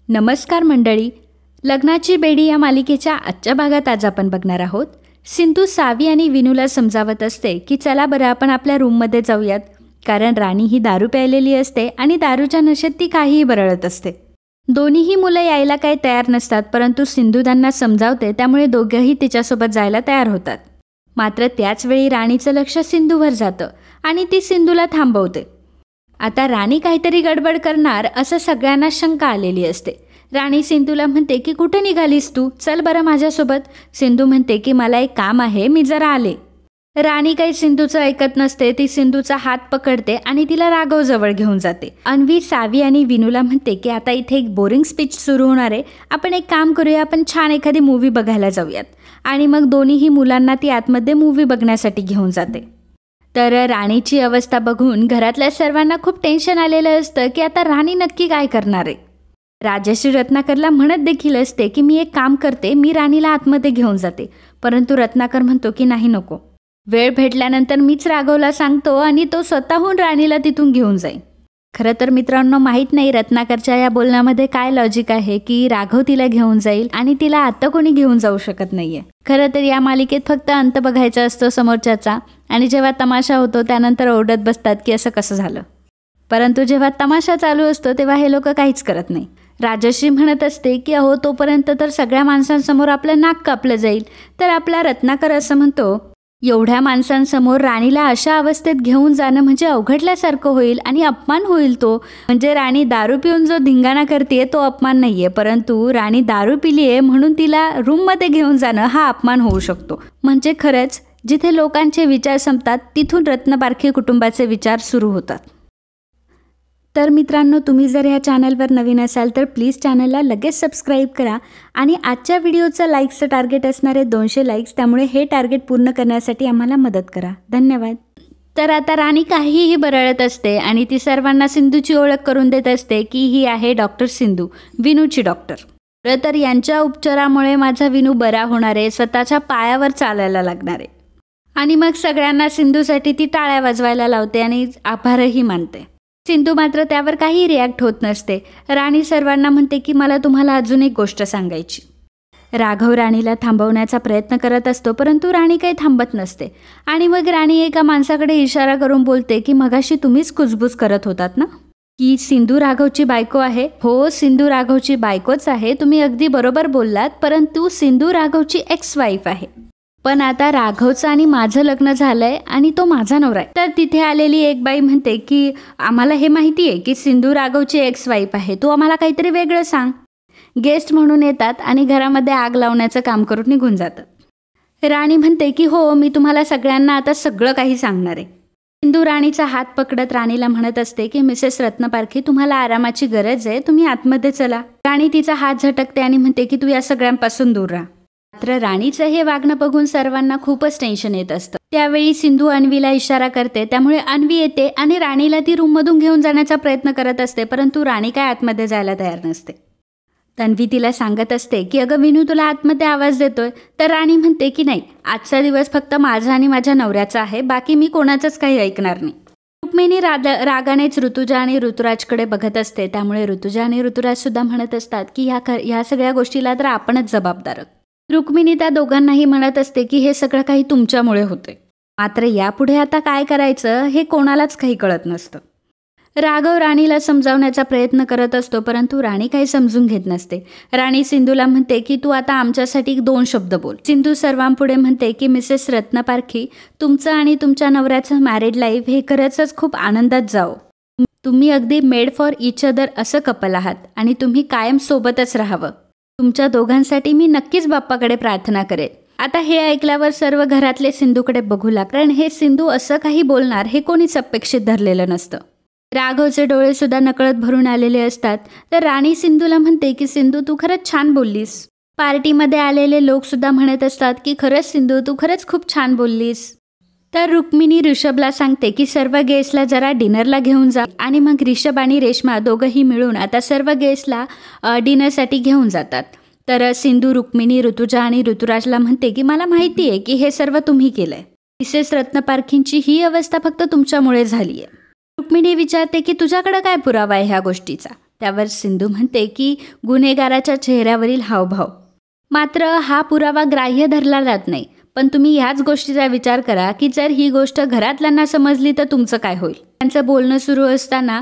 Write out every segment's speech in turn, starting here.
नमस्कार मंडळी, लग्नाची बेडी या मालिकेच्या आजच्या भागात आज आपण बघणार आहोत. सिंधू सावी आणि विनूला समजावत असते की चला बरं आपण आपल्या रूममध्ये जाऊयात, कारण राणी ही दारू प्यायलेली असते आणि दारूच्या नशेत ती काहीही बरळत असते. दोन्हीही मुलं यायला काही तयार नसतात, परंतु सिंधू त्यांना समजावते, त्यामुळे दोघंही तिच्यासोबत जायला तयार होतात. मात्र त्याचवेळी राणीचं लक्ष सिंधूवर जातं आणि ती सिंधूला थांबवते. आता राणी काहीतरी गडबड करणार असं सगळ्यांना शंका आलेली असते. राणी सिंधूला म्हणते की कुठे निघालीस तू, चल बरं माझ्यासोबत. सिंधू म्हणते की मला एक काम आहे, मी जरा आले. राणी काही सिंधूचं ऐकत नसते. ती सिंधूचा हात पकडते आणि तिला राघव जवळ घेऊन जाते. अन्वी सावी आणि विनूला म्हणते की आता इथे एक बोरिंग स्पीच सुरू होणार आहे, आपण एक काम करूया, आपण छान एखादी मूवी बघायला जाऊयात. आणि मग दोन्हीही मुलांना ती आतमध्ये मूवी बघण्यासाठी घेऊन जाते. तर राणीची अवस्था बघून घरातल्या सर्वांना खूप टेन्शन आलेलं असतं की आता राणी नक्की काय करणार आहे. राजश्री रत्नाकरला म्हणत देखील असते की मी एक काम करते, मी राणीला आतमध्ये घेऊन जाते. परंतु रत्नाकर म्हणतो की नाही, नको, वेळ भेटल्यानंतर मीच राघवला सांगतो आणि तो स्वतःहून राणीला तिथून घेऊन जाईल. खरं तर मित्रांनो, माहीत नाही रत्नाकरच्या या बोलण्यामध्ये काय लॉजिक आहे की राघव तिला घेऊन जाईल आणि तिला आता कोणी घेऊन जाऊ शकत नाहीये. खरं तर या मालिकेत फक्त अंत बघायचा असतो समोरच्याचा, आणि जेव्हा तमाशा होतो त्यानंतर ओरडत बसतात की असं कसं झालं. परंतु जेव्हा तमाशा चालू असतो तेव्हा हे लोक काहीच करत नाही. राजश्री म्हणत असते की अहो तोपर्यंत तर सगळ्या माणसांसमोर आपलं नाक कापलं जाईल. तर आपला रत्नाकर असं म्हणतो, एवढ्या माणसांसमोर राणीला अशा अवस्थेत घेऊन जाणं म्हणजे अवघडल्यासारखं होईल आणि अपमान होईल. तो म्हणजे राणी दारू पिऊन जो धिंगाणा करते तो अपमान नाहीये, परंतु राणी दारू पिलीये म्हणून तिला रूममध्ये घेऊन जाणं हा अपमान होऊ शकतो. म्हणजे खरंच जिथे लोकांचे विचार संपतात तिथून रत्नपारखी कुटुंबाचे विचार सुरू होतात. तर मित्रांनो, तुम्ही जर ह्या चॅनलवर नवीन असाल तर प्लीज चॅनलला लगेच सबस्क्राईब करा. आणि आजच्या व्हिडिओचं लाईक्सचं टार्गेट असणारे 200 लाईक्स, त्यामुळे हे टार्गेट पूर्ण करण्यासाठी आम्हाला मदत करा. धन्यवाद. तर आता राणी काहीही बरळत असते आणि ती सर्वांना सिंधूची ओळख करून देत असते की ही आहे डॉक्टर सिंधू, विनूची डॉक्टर. तर यांच्या उपचारामुळे माझा विनू बरा होणार आहे, स्वतःच्या पायावर चालायला लागणार आहे. आणि मग सगळ्यांना सिंधूसाठी ती टाळ्या वाजवायला लावते आणि आभारही मानते. सिंधू मात्र त्यावर काही रिॲक्ट होत नसते. राणी सर्वांना म्हणते की मला तुम्हाला अजून एक गोष्ट सांगायची. राघव राणीला थांबवण्याचा प्रयत्न करत असतो, परंतु राणी काही थांबत नसते. आणि मग राणी एका माणसाकडे इशारा करून बोलते की मगाशी तुम्हीच कुजबूज करत होतात ना की सिंधू राघवची बायको आहे. हो, सिंधू राघवची बायकोच आहे, तुम्ही अगदी बरोबर बोललात, परंतु सिंधू राघवची एक्स वाईफ आहे. पण आता राघवचं आणि माझं लग्न झालंय आणि तो माझा नवरा आहे. तर तिथे आलेली एक बाई म्हणते की आम्हाला हे माहिती आहे की सिंधू राघवची एक्स वाईफ आहे, तू आम्हाला काहीतरी वेगळं सांग. गेस्ट म्हणून येतात आणि घरामध्ये आग लावण्याचं काम करून निघून जातात. राणी म्हणते की हो, मी तुम्हाला सगळ्यांना आता सगळं काही सांगणार आहे. सिंधू राणीचा हात पकडत राणीला म्हणत असते की मिसेस रत्नपारखी, तुम्हाला आरामाची गरज आहे, तुम्ही आतमध्ये चला. राणी तिचा हात झटकते आणि म्हणते की तू या सगळ्यांपासून दूर राहा. मात्र राणीचं हे वागणं बघून सर्वांना खूपच टेन्शन येत असतं. त्यावेळी सिंधू अन्वीला इशारा करते, त्यामुळे अन्वी येते आणि राणीला ती रूममधून घेऊन जाण्याचा प्रयत्न करत असते, परंतु राणी काय आतमध्ये जायला तयार नसते. तन्वी तिला सांगत असते की अगं विनू तुला आतमध्ये आवाज देतोय. तर राणी म्हणते की नाही, आजचा दिवस फक्त माझा आणि माझ्या नवऱ्याचा आहे, बाकी मी कोणाचंच काही ऐकणार नाही. रुक्मिणी रागानेच ऋतुजा आणि ऋतुराजकडे बघत असते, त्यामुळे ऋतुजा आणि ऋतुराज सुद्धा म्हणत असतात की ह्या सगळ्या गोष्टीला तर आपणच जबाबदार. रुक्मिणी त्या दोघांनाही म्हणत असते की हे सगळं काही तुमच्यामुळे होते. मात्र यापुढे आता काय करायचं हे कोणालाच काही कळत नसतं. राघव राणीला समजावण्याचा प्रयत्न करत असतो, परंतु राणी काही समजून घेत नसते. राणी सिंधूला म्हणते की तू आता आमच्यासाठी 2 शब्द बोल. सिंधू सर्वांपुढे म्हणते की मिसेस रत्नपारखी, तुमचं आणि तुमच्या नवऱ्याचं मॅरिड लाईफ हे खरंच खूप आनंदात जाओ. तुम्ही अगदी मेड फॉर इच अदर असं कपल आहात आणि तुम्ही कायम सोबतच राहावं. तुमच्या दोघांसाठी मी नक्कीच बाप्पाकडे प्रार्थना करेन. आता हे ऐकल्यावर सर्व घरातले सिंधूकडे बघू लागले, कारण हे सिंधू असं काही बोलणार हे कोणीच अपेक्षित धरलेलं नसतं. राघवचे डोळे सुद्धा नकळत भरून आलेले असतात. तर राणी सिंधूला म्हणते की सिंधू तू खरंच छान बोललीस. पार्टीमध्ये आलेले लोक सुद्धा म्हणत असतात की खरंच सिंधू तू खरंच खूप छान बोललीस. तर रुक्मिणी ऋषभला सांगते की सर्व गेस्टला जरा डिनरला घेऊन जा. आणि मग ऋषभ आणि रेश्मा दोघंही मिळून आता सर्व गेस्टला डिनरसाठी घेऊन जातात. तर सिंधू रुक्मिणी ऋतुजा आणि ऋतुराजला म्हणते की मला माहिती आहे की हे सर्व तुम्ही केलंय. मिसेस रत्नपारखींची ही अवस्था फक्त तुमच्यामुळे झाली आहे. रुक्मिणी विचारते की तुझ्याकडे काय पुरावा आहे ह्या गोष्टीचा. त्यावर सिंधू म्हणते की गुन्हेगाराच्या चेहऱ्यावरील हावभाव. मात्र हा पुरावा ग्राह्य धरला जात नाही. पण तुम्ही ह्याच गोष्टीचा विचार करा की जर ही गोष्ट घरातल्यांना समजली तर तुमचं काय होईल. त्यांचं बोलणं सुरू असताना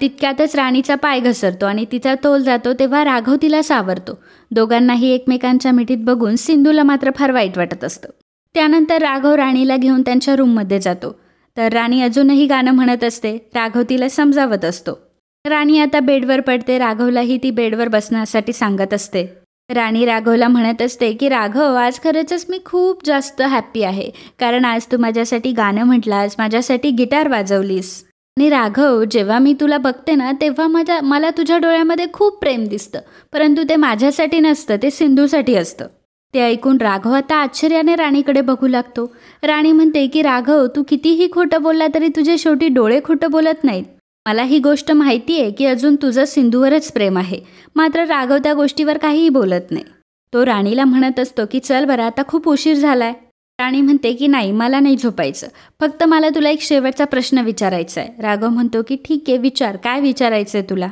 तितक्यातच राणीचा पाय घसरतो आणि तिचा तोल जातो. तेव्हा राघव तिला सावरतो. दोघांनाही एकमेकांच्या मिठीत बघून सिंधूला मात्र फार वाईट वाटत असतं. त्यानंतर राघव राणीला घेऊन त्यांच्या रूममध्ये जातो. तर राणी अजूनही गाणं म्हणत असते. राघव तिला समजावत असतो. राणी आता बेडवर पडते. राघवलाही ती बेडवर बसण्यासाठी सांगत असते. राणी राघवला म्हणत असते की राघव, आज खरंच मी खूप जास्त हॅप्पी आहे, कारण आज तू माझ्यासाठी गाणं म्हटलास, माझ्यासाठी गिटार वाजवलीस. आणि राघव, जेव्हा मी तुला बघते ना तेव्हा मला तुझ्या डोळ्यामध्ये खूप प्रेम दिसतं, परंतु ते माझ्यासाठी नसतं, ते सिंधूसाठी असतं. ते ऐकून राघव आता आश्चर्याने राणीकडे बघू लागतो. राणी म्हणते की राघव, तू कितीही खोटं बोलला तरी तुझे शेवटी डोळे खोटं बोलत नाहीत. मला ही गोष्ट माहिती आहे की अजून तुझं सिंधूवरच प्रेम आहे. मात्र राघव त्या गोष्टीवर काहीही बोलत नाही. तो राणीला म्हणत असतो की चल बरं, आता खूप उशीर झालाय. राणी म्हणते की नाही, मला नाही झोपायचं, फक्त मला तुला एक शेवटचा प्रश्न विचारायचा आहे. राघव म्हणतो की ठीक आहे, विचार, काय विचारायचं आहे तुला.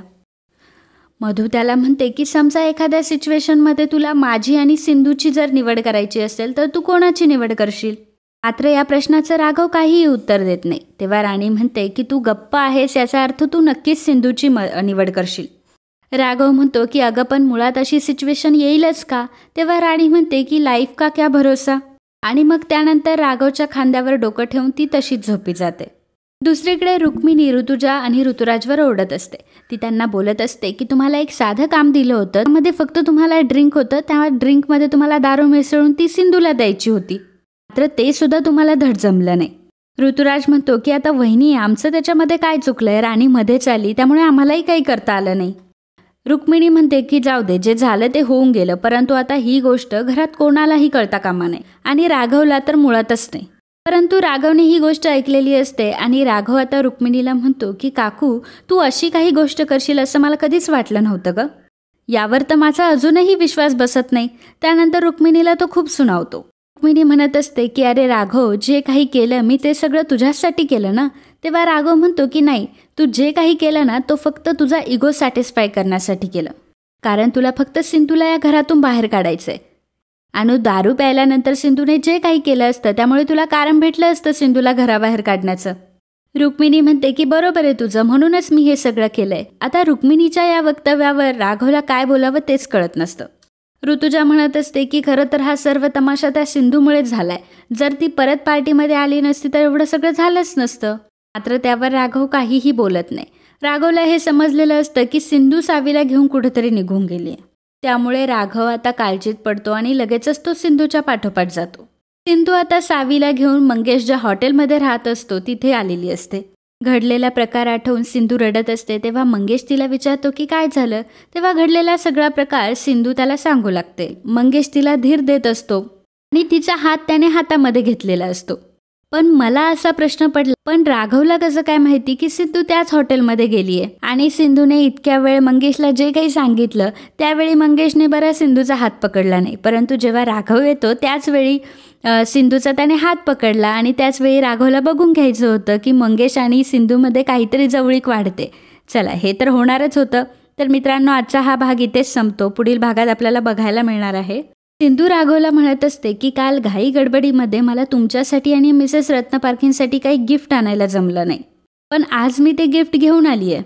मधू त्याला म्हणते की समजा एखाद्या सिच्युएशनमध्ये तुला माझी आणि सिंधूची जर निवड करायची असेल तर तू कोणाची निवड करशील. मात्र या प्रश्नाचं राघव काहीही उत्तर देत नाही. तेव्हा राणी म्हणते की तू गप्प आहेस, याचा अर्थ तू नक्कीच सिंधूची निवड करशील. राघव म्हणतो की अगं पण मुळात अशी सिच्युएशन येईलच का. तेव्हा राणी म्हणते की लाईफ का क्या भरोसा. आणि मग त्यानंतर राघवच्या खांद्यावर डोकं ठेवून ती तशीच झोपी जाते. दुसरीकडे रुक्मिणी ऋतुजा आणि ऋतुराजवर ओरडत असते. ती त्यांना बोलत असते की तुम्हाला एक साधं काम दिलं होतं, त्यामध्ये फक्त तुम्हाला ड्रिंक होतं, त्या ड्रिंकमध्ये तुम्हाला दारू मिसळून ती सिंधूला द्यायची होती, मात्र ते सुद्धा तुम्हाला धड जमलं नाही. ऋतुराज म्हणतो की आता वहिनी, आमचं त्याच्यामध्ये काय चुकलंय, राणी मध्येच आली त्यामुळे आम्हालाही काही करता आलं नाही. रुक्मिणी म्हणते की जाऊ दे, जे झालं ते होऊन गेलं, परंतु आता ही गोष्ट घरात कोणालाही कळता कामा नये आणि राघवला तर मुळातच नाही. परंतु राघवने ही गोष्ट ऐकलेली असते आणि राघव आता रुक्मिणीला म्हणतो की काकू, तू अशी काही गोष्ट करशील असं मला कधीच वाटलं नव्हतं ग. यावर तर माझा अजूनही विश्वास बसत नाही. त्यानंतर रुक्मिणीला तो खूप सुनावतो. रुक्मिणी म्हणत असते की अरे राघव, जे काही केलं मी ते सगळं तुझ्यासाठी केलं ना. तेव्हा राघव म्हणतो की नाही, तू जे काही केलं ना तो फक्त तुझा इगो सॅटिस्फाय करण्यासाठी केलं, कारण तुला फक्त सिंधूला या घरातून बाहेर काढायचंय. आणि दारू प्यायल्यानंतर सिंधूने जे काही केलं असतं त्यामुळे तुला कारण भेटलं असतं सिंधूला घराबाहेर काढण्याचं. रुक्मिणी म्हणते की बरोबर आहे तुझं, म्हणूनच मी हे सगळं केलंय. आता रुक्मिणीच्या या वक्तव्यावर राघवला काय बोलावं तेच कळत नसतं. ऋतुजा म्हणत असते की खरं तर हा सर्व तमाशा त्या सिंधूमुळेच झालाय. जर ती परत पार्टीमध्ये आली नसती तर एवढं सगळं झालंच नसतं. मात्र त्यावर राघव काहीही बोलत नाही. राघवला हे समजलेलं असतं की सिंधू सावीला घेऊन कुठेतरी निघून गेली आहे. त्यामुळे राघव आता काळजीत पडतो आणि लगेचच तो सिंधूच्या पाठोपाठ जातो. सिंधू आता सावीला घेऊन मंगेश ज्या हॉटेलमध्ये राहत असतो तिथे आलेली असते. घडलेला प्रकार आठवून सिंधू रडत असते. तेव्हा मंगेश तिला विचारतो की काय झालं. तेव्हा घडलेला सगळा प्रकार सिंधू त्याला सांगू लागते. मंगेश तिला धीर देत असतो आणि तिचा हात त्याने हातामध्ये घेतलेला असतो. पण मला असा प्रश्न पडला, पण राघवला कसं काय माहिती की सिंधू त्याच हॉटेलमध्ये गेली आहे. आणि सिंधूने इतक्या वेळ मंगेशला जे काही सांगितलं त्यावेळी मंगेशने बरा सिंधूचा हात पकडला नाही, परंतु जेव्हा राघव येतो त्याचवेळी सिंधूचा त्याने हात पकडला. आणि त्याचवेळी राघवला बघून घ्यायचं होतं की मंगेश आणि सिंधूमध्ये काहीतरी जवळीक वाढते. चला, हे तर होणारच होतं. तर मित्रांनो, आजचा हा भाग इथेच संपतो. पुढील भागात आपल्याला बघायला मिळणार आहे. सिंधू राघवला म्हणत असते की काल घाई गडबडीमध्ये मला तुमच्यासाठी आणि मिसेस रत्नपारखींसाठी काही गिफ्ट आणायला जमलं नाही, पण आज मी ते गिफ्ट घेऊन आली आहे.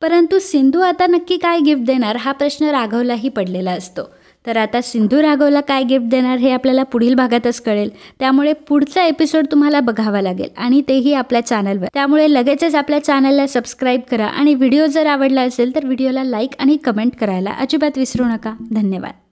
परंतु सिंधू आता नक्की काय गिफ्ट देणार हा प्रश्न राघवलाही पडलेला असतो. तर आता सिंधू राघवला काय गिफ्ट देणार हे आपल्याला पुढील भागातच कळेल. त्यामुळे पुढचा एपिसोड तुम्हाला बघावा लागेल आणि तेही आपल्या चॅनलवर. त्यामुळे लगेचच आपल्या चॅनलला सबस्क्राईब करा आणि व्हिडिओ जर आवडला असेल तर व्हिडिओला लाईक आणि कमेंट करायला अजिबात विसरू नका. धन्यवाद.